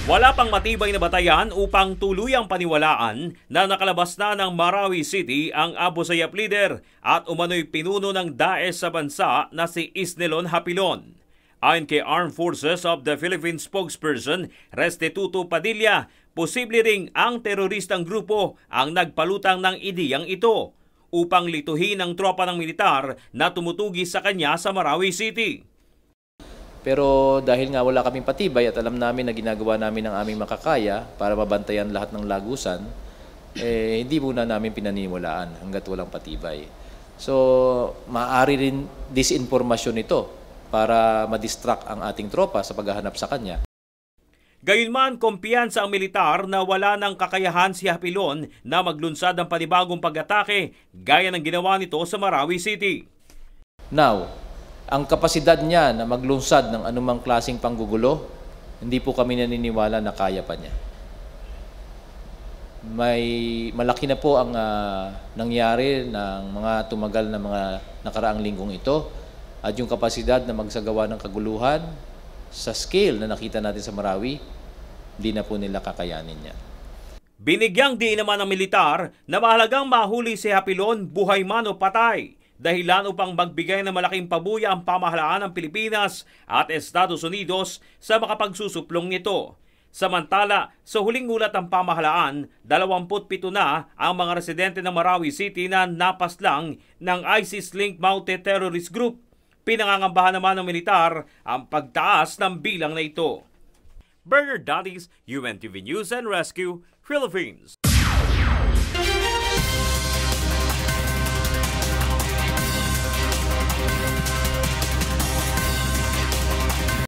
Wala pang matibay na batayan upang tuluyang paniwalaan na nakalabas na ng Marawi City ang Abu Sayyaf leader at umano'y pinuno ng Daesh sa bansa na si Isnilon Hapilon. Ayon kay Armed Forces of the Philippines spokesperson Restituto Padilla, posible ring ang teroristang grupo ang nagpalutang ng ideyang ito upang lituhin ang tropa ng militar na tumutugi sa kanya sa Marawi City. Pero dahil nga wala kaming patibay at alam namin na ginagawa namin ang aming makakaya para mabantayan lahat ng lagusan, hindi muna namin pinaniwalaan hanggat walang patibay. So, maaari rin disinformasyon ito para madistract ang ating tropa sa paghahanap sa kanya. Gayunman, kumpiyansa ang militar na wala ng kakayahan si Hapilon na maglunsad ng panibagong pag-atake gaya ng ginawa nito sa Marawi City. Now, ang kapasidad niya na maglunsad ng anumang klaseng panggugulo, hindi po kami naniniwala na kaya pa niya. Malaki na po ang nangyari ng mga tumagal na mga nakaraang linggong ito at yung kapasidad na magsagawa ng kaguluhan sa scale na nakita natin sa Marawi, hindi na po nila kakayanin yan. Binigyang diin naman ng militar na mahalagang mahuli si Hapilon buhay man o patay, dahilan upang magbigay ng malaking pabuya ang pamahalaan ng Pilipinas at Estados Unidos sa makapagsusuplong nito. Samantala, sa huling ulat ng pamahalaan, 27 na ang mga residente ng Marawi City na napaslang ng ISIS-linked mounted terrorist group. Pinangangambahan naman ng militar ang pagtaas ng bilang na ito. Bernard Dadis, UNTV News and Rescue, Philippines.